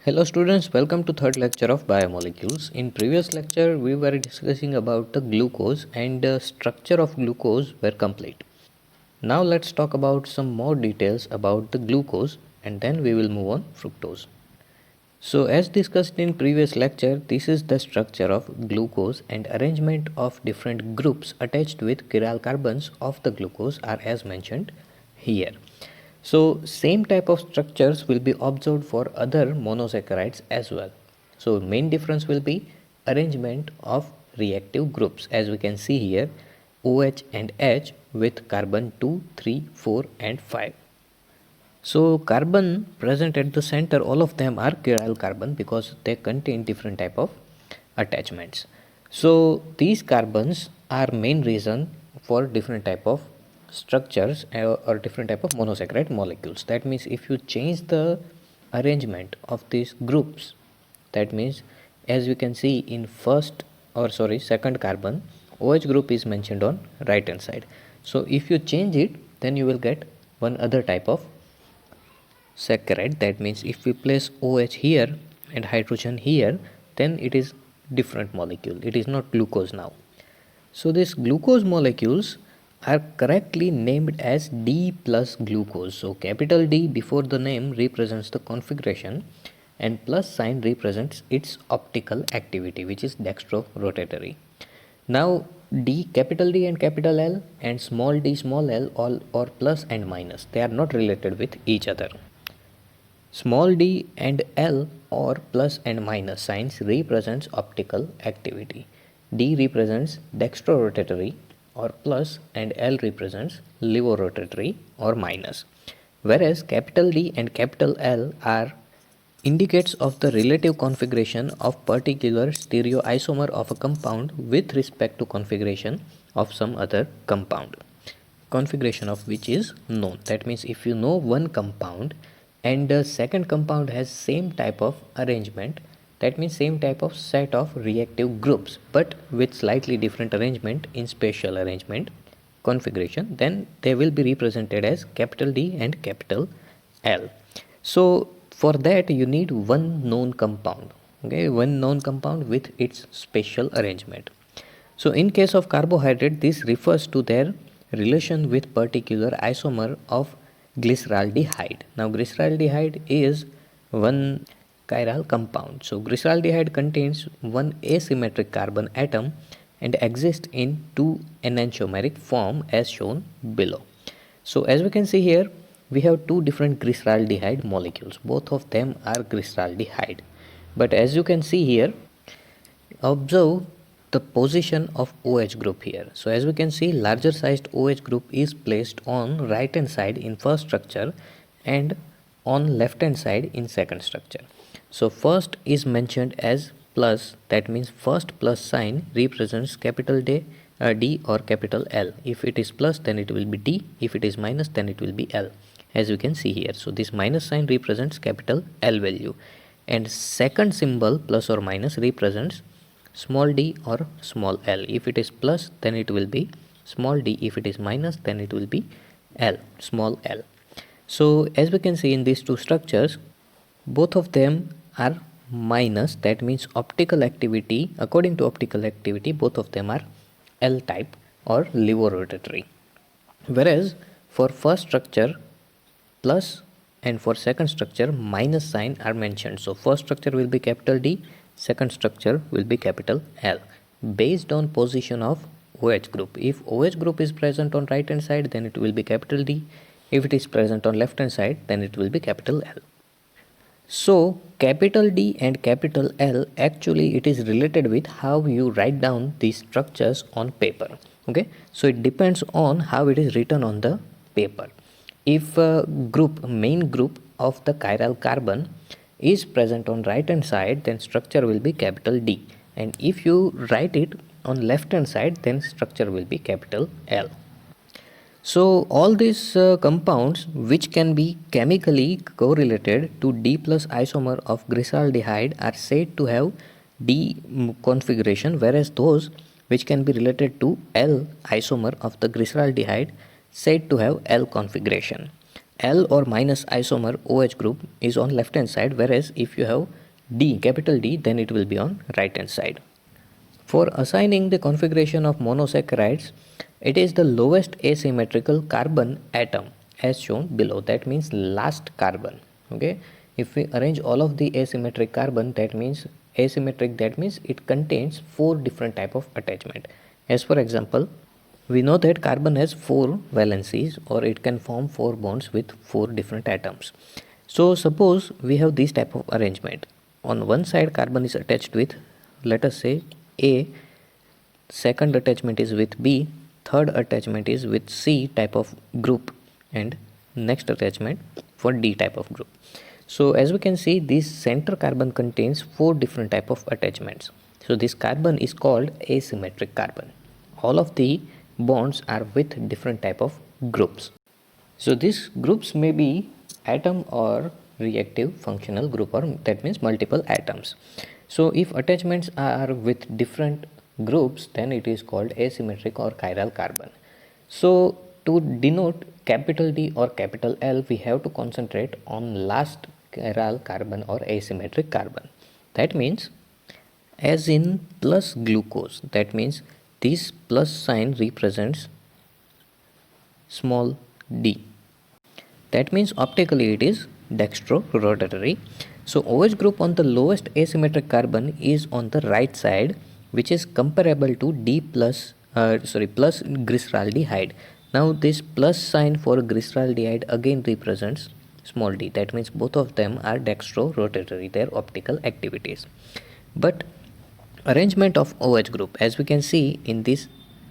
Hello students, welcome to third lecture of biomolecules. In previous lecture we were discussing about the glucose and the structure of glucose were complete. Now let's talk about some more details about the glucose and then we will move on fructose. So as discussed in previous lecture, this is the structure of glucose and arrangement of different groups attached with chiral carbons of the glucose are as mentioned here. So same type of structures will be observed for other monosaccharides as well. So main difference will be arrangement of reactive groups, as we can see here, OH and H with carbon 2, 3, 4 and 5. So carbon present at the center, all of them are chiral carbon because they contain different type of attachments. So these carbons are main reason for different type of structures or different type of monosaccharide molecules. That means if you change the arrangement of these groups, that means as you can see in second carbon, OH group is mentioned on right hand side. So if you change it, then you will get one other type of saccharide. That means if we place OH here and hydrogen here, then it is different molecule. It is not glucose now. So these glucose molecules are correctly named as D plus glucose. So capital D before the name represents the configuration and plus sign represents its optical activity, which is dextrorotatory. Now D, capital D and capital L and small d small l all or plus and minus, they are not related with each other. Small d and L or plus and minus signs represents optical activity. D represents dextrorotatory or plus and L represents levorotatory or minus. Whereas capital D and capital L are indicates of the relative configuration of particular stereoisomer of a compound with respect to configuration of some other compound, configuration of which is known. That means if you know one compound and the second compound has same type of arrangement, that means same type of set of reactive groups but with slightly different arrangement in spatial arrangement configuration, then they will be represented as capital D and capital L. So for that you need one known compound, okay, one known compound with its spatial arrangement. So in case of carbohydrate, this refers to their relation with particular isomer of glyceraldehyde. Now glyceraldehyde is one chiral compound. So glyceraldehyde contains one asymmetric carbon atom and exists in two enantiomeric form as shown below. So as we can see here, we have two different glyceraldehyde molecules. Both of them are glyceraldehyde. But as you can see here, observe the position of OH group here. So as we can see, larger sized OH group is placed on right hand side in first structure and on left hand side in second structure. So first is mentioned as plus, that means first plus sign represents capital D or capital L. If it is plus, then it will be D. If it is minus, then it will be L, as you can see here. So this minus sign represents capital L value and second symbol plus or minus represents small d or small l. If it is plus, then it will be small d. If it is minus, then it will be L, small l. So as we can see in these two structures, both of them are minus. That means optical activity, according to optical activity, both of them are L type or levorotatory. Whereas for first structure plus and for second structure minus sign are mentioned. So first structure will be capital D, second structure will be capital L based on position of OH group. If OH group is present on right hand side, then it will be capital D. If it is present on left hand side, then it will be capital L. So capital D and capital L, actually it is related with how you write down these structures on paper. Okay, so it depends on how it is written on the paper. If a main group of the chiral carbon is present on right hand side, then structure will be capital D, and if you write it on left hand side, then structure will be capital L. So all these compounds which can be chemically correlated to D plus isomer of glyceraldehyde are said to have D configuration, whereas those which can be related to L isomer of the glyceraldehyde said to have L configuration. L or minus isomer OH group is on left hand side, whereas if you have D, capital D, then it will be on right hand side. For assigning the configuration of monosaccharides, it is the lowest asymmetrical carbon atom as shown below. That means last carbon. Okay, if we arrange all of the asymmetric carbon, that means asymmetric, that means it contains 4 different type of attachment. As for example, we know that carbon has 4 valencies, or it can form 4 bonds with 4 different atoms. So suppose we have this type of arrangement. On one side carbon is attached with, let us say, A, second attachment is with B, third attachment is with C type of group, and next attachment for D type of group. So as we can see, this center carbon contains 4 different type of attachments. So this carbon is called asymmetric carbon. All of the bonds are with different type of groups. So these groups may be atom or reactive functional group, or that means multiple atoms. So if attachments are with different groups, then it is called asymmetric or chiral carbon. So to denote capital D or capital L, we have to concentrate on last chiral carbon or asymmetric carbon. That means, as in plus glucose, that means this plus sign represents small d. That means optically it is dextrorotatory. So OH group on the lowest asymmetric carbon is on the right side, which is comparable to D plus glyceraldehyde. Now this plus sign for glyceraldehyde again represents small d. That means both of them are dextrorotatory, their optical activities. But arrangement of OH group, as we can see in this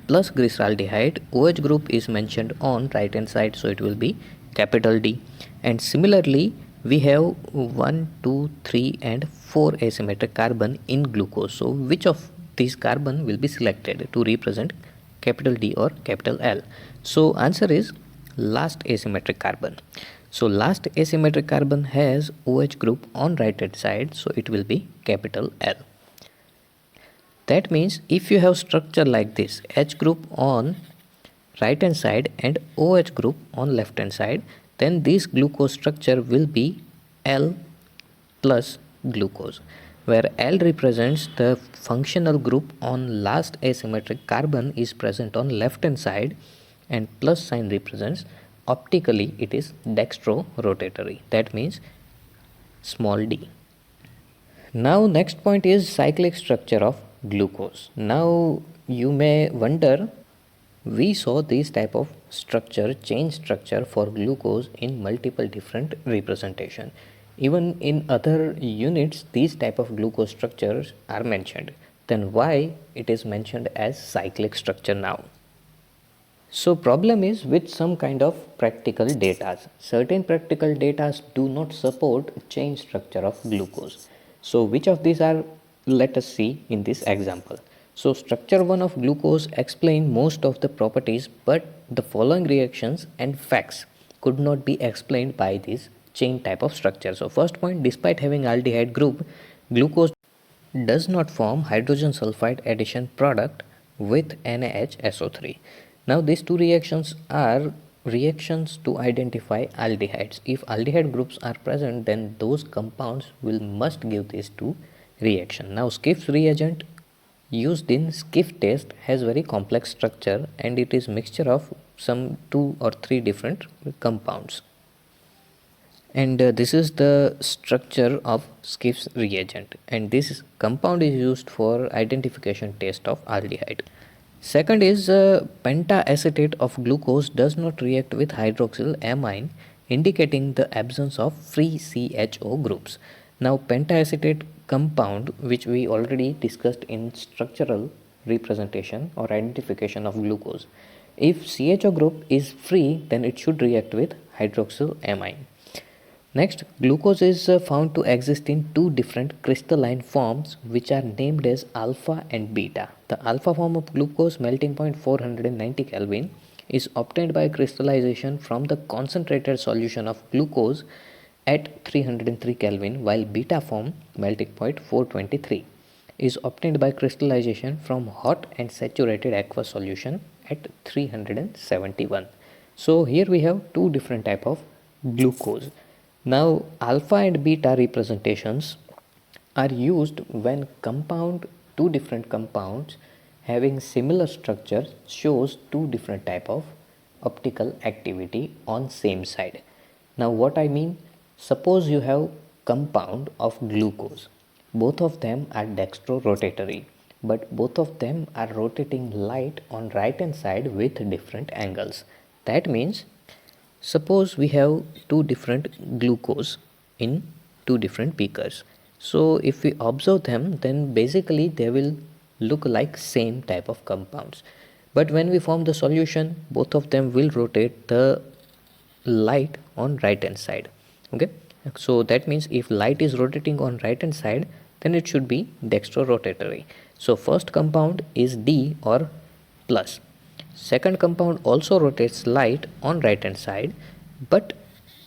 plus glyceraldehyde, OH group is mentioned on right hand side, so it will be capital D. And similarly we have 1, 2, 3 and 4 asymmetric carbon in glucose. So which of these carbon will be selected to represent capital D or capital L? So answer is last asymmetric carbon. So last asymmetric carbon has OH group on right hand side, so it will be capital L. That means if you have structure like this, H group on right hand side and OH group on left hand side, then this glucose structure will be L plus glucose, where L represents the functional group on last asymmetric carbon is present on left hand side, and plus sign represents optically it is dextrorotatory, that means small d. Now next point is cyclic structure of glucose. Now you may wonder, we saw this type of structure, chain structure for glucose in multiple different representation. Even in other units these type of glucose structures are mentioned. Then why it is mentioned as cyclic structure now? So problem is with some kind of practical data. Certain practical data do not support chain structure of glucose. So which of these are, let us see in this example. So structure 1 of glucose explain most of the properties, but the following reactions and facts could not be explained by this chain type of structure. So first point, despite having aldehyde group, glucose does not form hydrogen sulfide addition product with NaHSO3. Now these two reactions are reactions to identify aldehydes. If aldehyde groups are present, then those compounds will must give these two reaction. Now Skiff's reagent used in Skiff test has very complex structure, and it is mixture of some 2 or 3 different compounds. And this is the structure of Skiff's reagent, and this compound is used for identification test of aldehyde. Second is pentaacetate of glucose does not react with hydroxyl amine, indicating the absence of free CHO groups. Now pentaacetate compound, which we already discussed in structural representation or identification of glucose, if CHO group is free, then it should react with hydroxyl amine. Next, glucose is found to exist in 2 different crystalline forms, which are named as alpha and beta. The alpha form of glucose, melting point 490 Kelvin, is obtained by crystallization from the concentrated solution of glucose at 303 Kelvin, while beta form, melting point 423, is obtained by crystallization from hot and saturated aqueous solution at 371. So here we have 2 different type of glucose. Now alpha and beta representations are used when two different compounds having similar structure shows two different type of optical activity on same side. Now what I mean, suppose you have compound of glucose. Both of them are dextrorotatory, but both of them are rotating light on right hand side with different angles. That means suppose we have two different glucose in two different beakers. So if we observe them, then basically they will look like same type of compounds. But when we form the solution, both of them will rotate the light on right hand side. Okay, so that means if light is rotating on right hand side, then it should be dextrorotatory. So first compound is D or plus. Second compound also rotates light on right hand side, but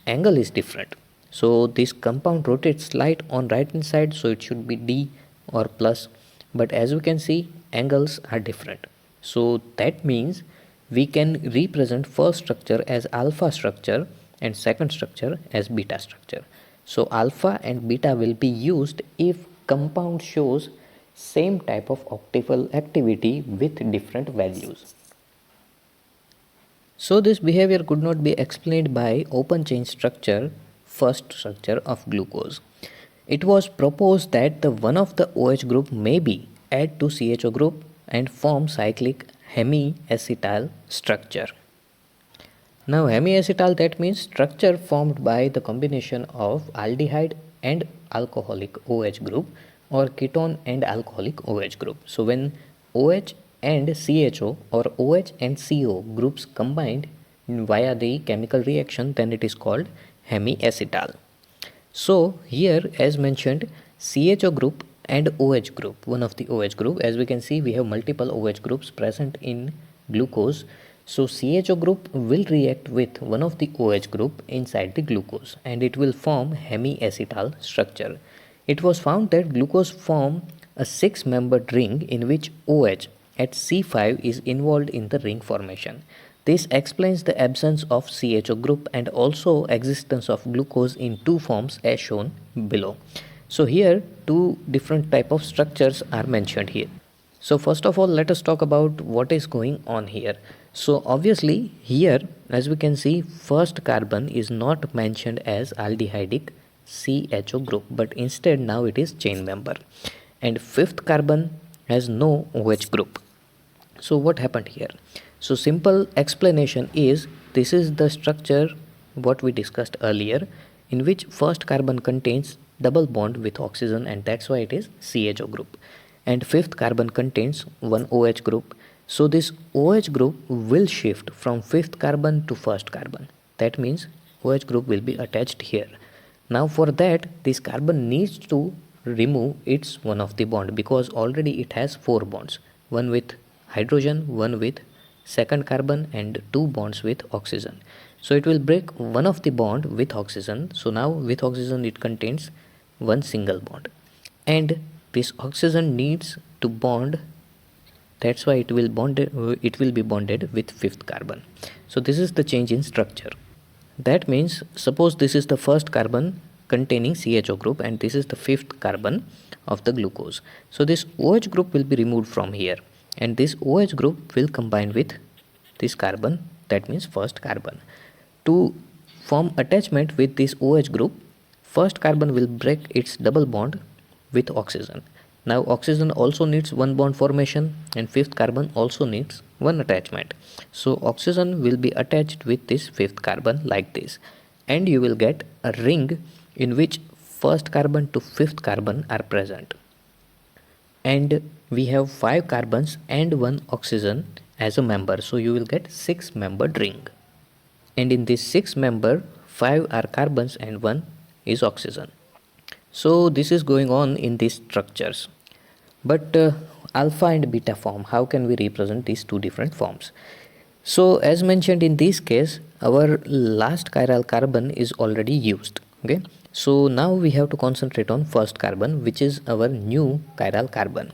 angle is different. So this compound rotates light on right hand side, so it should be D or plus. But as we can see, angles are different. So that means we can represent first structure as alpha structure and second structure as beta structure. So alpha and beta will be used if compound shows same type of optical activity with different values. So this behavior could not be explained by open chain structure, first structure of glucose. It was proposed that the one of the OH group may be add to CHO group and form cyclic hemiacetal structure. Now hemiacetal, that means structure formed by the combination of aldehyde and alcoholic OH group or ketone and alcoholic OH group. So when OH and CHO or OH and CO groups combined via the chemical reaction, then it is called hemiacetal. So here as mentioned, CHO group and OH group, one of the OH group, as we can see we have multiple OH groups present in glucose. So CHO group will react with one of the OH group inside the glucose and it will form hemiacetal structure. It was found that glucose form a 6-membered ring in which OH at C5 is involved in the ring formation. This explains the absence of CHO group and also existence of glucose in two forms as shown below. So here two different type of structures are mentioned here. So first of all, let us talk about what is going on here. So obviously here as we can see, first carbon is not mentioned as aldehydic CHO group, but instead now it is chain member, and fifth carbon has no OH group. So what happened here? So simple explanation is, this is the structure what we discussed earlier, in which first carbon contains double bond with oxygen and that's why it is CHO group, and fifth carbon contains one OH group. So this OH group will shift from fifth carbon to first carbon. That means OH group will be attached here. Now for that, this carbon needs to remove its one of the bond because already it has 4 bonds, one with hydrogen, one with second carbon and 2 bonds with oxygen. So it will break one of the bond with oxygen. So now with oxygen it contains one single bond and this oxygen needs to bond, that's why it will be bonded with fifth carbon. So this is the change in structure. That means suppose this is the first carbon containing CHO group and this is the fifth carbon of the glucose. So this OH group will be removed from here and this OH group will combine with this carbon, that means first carbon. To form attachment with this OH group, first carbon will break its double bond with oxygen. Now oxygen also needs one bond formation and fifth carbon also needs one attachment. So oxygen will be attached with this fifth carbon like this and you will get a ring in which first carbon to fifth carbon are present. And we have 5 carbons and 1 oxygen as a member. So you will get 6-membered ring. And in this 6 member, 5 are carbons and 1 is oxygen. So this is going on in these structures. But alpha and beta form, how can we represent these two different forms? So as mentioned in this case, our last chiral carbon is already used. Okay, so now we have to concentrate on first carbon, which is our new chiral carbon.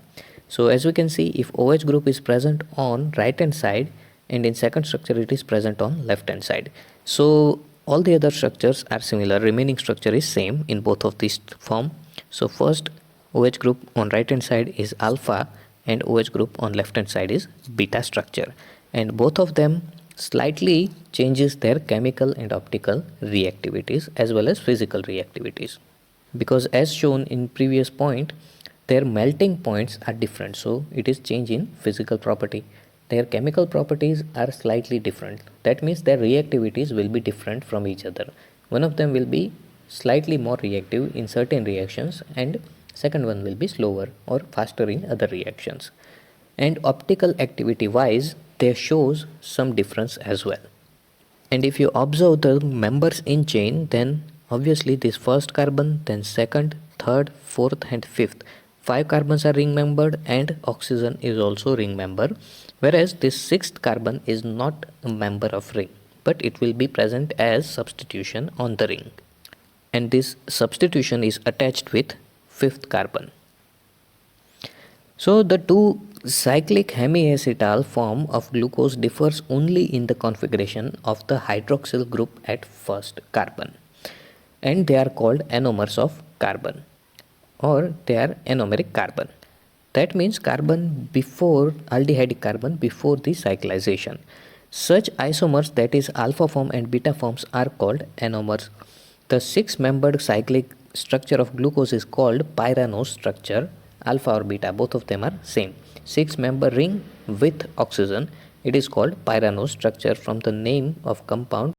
So as we can see, if OH group is present on right hand side and in second structure it is present on left hand side. So All the other structures are similar. Remaining structure is same in both of these form. So first OH group on right hand side is alpha and OH group on left hand side is beta structure, and both of them slightly changes their chemical and optical reactivities as well as physical reactivities, because as shown in previous point their melting points are different, so it is change in physical property. Their chemical properties are slightly different, that means their reactivities will be different from each other. One of them will be slightly more reactive in certain reactions and second one will be slower or faster in other reactions, and optical activity wise they shows some difference as well. And if you observe the members in chain, then obviously this first carbon, then second, third, fourth and fifth, 5 carbons are ring membered and oxygen is also ring member, whereas this sixth carbon is not a member of ring but it will be present as substitution on the ring, and this substitution is attached with fifth carbon. So the two cyclic hemiacetal form of glucose differs only in the configuration of the hydroxyl group at first carbon, and they are called anomers of carbon or they are anomeric carbon. That means carbon before aldehydic carbon before the cyclization. Such isomers, that is alpha form and beta forms, are called anomers. The six-membered cyclic structure of glucose is called pyranose structure. Alpha or beta, both of them are same. Six-member ring with oxygen, it is called pyranose structure from the name of compound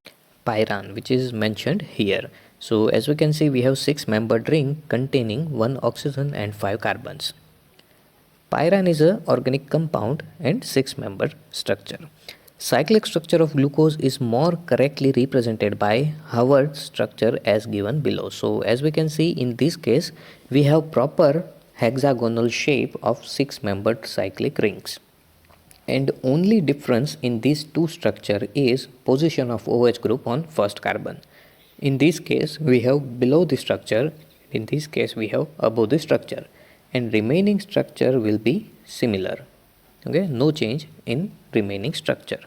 pyran, which is mentioned here. So as we can see, we have six-membered ring containing 1 oxygen and 5 carbons. Pyran is a organic compound and 6-member structure. Cyclic structure of glucose is more correctly represented by Howard structure as given below. So as we can see, in this case we have proper hexagonal shape of 6-membered cyclic rings, and only difference in these two structure is position of OH group on first carbon. In this case we have below the structure, in this case we have above the structure, and remaining structure will be similar. Okay, no change in remaining structure.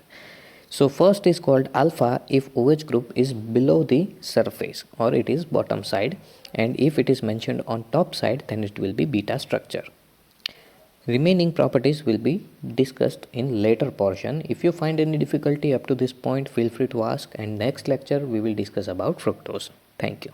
So first is called alpha if OH group is below the surface or it is bottom side, and if it is mentioned on top side then it will be beta structure. Remaining properties will be discussed in later portion. If you find any difficulty up to this point, feel free to ask, and next lecture we will discuss about fructose. Thank you.